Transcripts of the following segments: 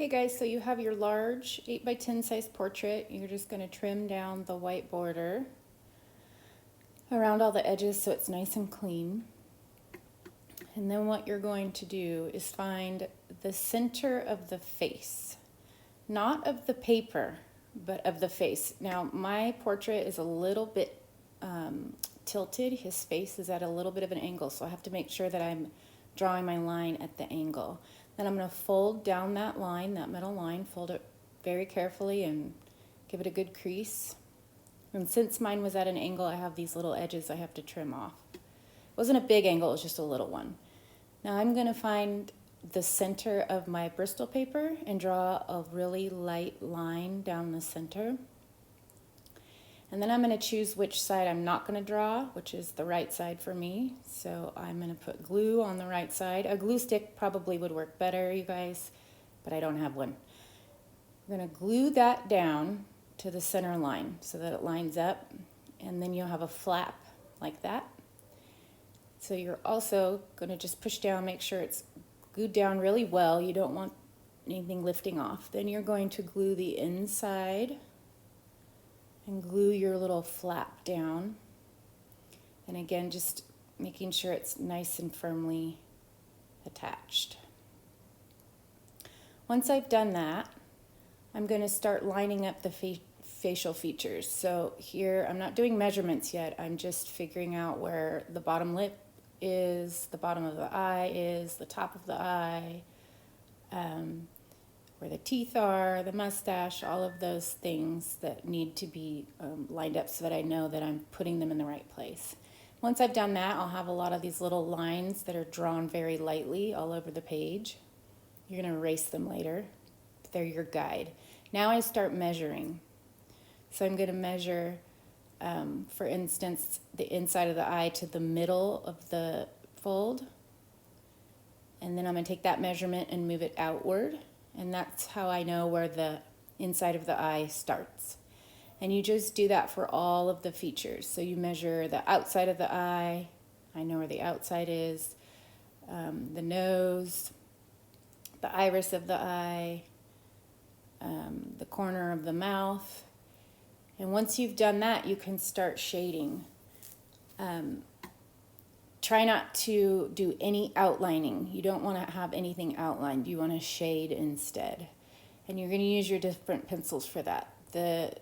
Okay guys, so you have your large 8 by 10 size portrait. You're just going to trim down the white border around all the edges so it's nice and clean. And then what you're going to do is find the center of the face, not of the paper, but of the face. Now my portrait is a little bit tilted. His face is at a little bit of an angle, so I have to make sure that I'm drawing my line at the angle. Then I'm going to fold down that line, that middle line, fold it very carefully and give it a good crease. And since mine was at an angle, I have these little edges I have to trim off. It wasn't a big angle, it was just a little one. Now I'm going to find the center of my Bristol paper and draw a really light line down the center. And then I'm going to choose which side I'm not going to draw, which is the right side for me. So I'm going to put glue on the right side. A glue stick probably would work better, you guys, but I don't have one. I'm going to glue that down to the center line so that it lines up, and then you'll have a flap like that. So you're also going to just push down, make sure it's glued down really well. You don't want anything lifting off. Then you're going to glue the inside and glue your little flap down. And again, just making sure it's nice and firmly attached. Once I've done that, I'm going to start lining up the facial features. So here, I'm not doing measurements yet. I'm just figuring out where the bottom lip is, the bottom of the eye is, the top of the eye, where the teeth are, the mustache, all of those things that need to be lined up so that I know that I'm putting them in the right place. Once I've done that, I'll have a lot of these little lines that are drawn very lightly all over the page. You're going to erase them later. They're your guide. Now I start measuring. So I'm going to measure, for instance, the inside of the eye to the middle of the fold. And then I'm going to take that measurement and move it outward. And that's how I know where the inside of the eye starts. And you just do that for all of the features. So you measure the outside of the eye. I know where the outside is. The nose, the iris of the eye, the corner of the mouth. And once you've done that, you can start shading. Try not to do any outlining. You don't want to have anything outlined. You want to shade instead. And you're going to use your different pencils for that. The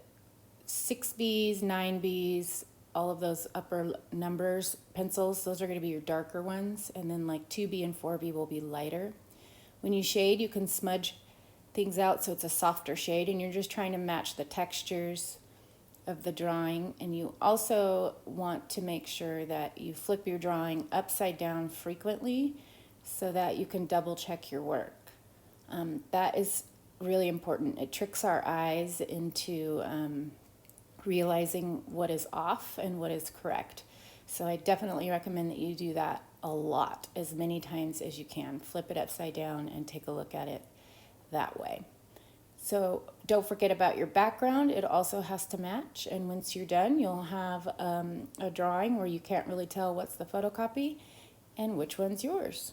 6Bs, 9Bs, all of those upper numbers pencils, those are going to be your darker ones. And then like 2B and 4B will be lighter. When you shade, you can smudge things out so it's a softer shade, and you're just trying to match the textures of the drawing. And you also want to make sure that you flip your drawing upside down frequently so that you can double check your work. That is really important. It tricks our eyes into realizing what is off and what is correct. So I definitely recommend that you do that a lot, as many times as you can. Flip it upside down and take a look at it that way. So don't forget about your background. It also has to match. And once you're done, you'll have a drawing where you can't really tell what's the photocopy and which one's yours.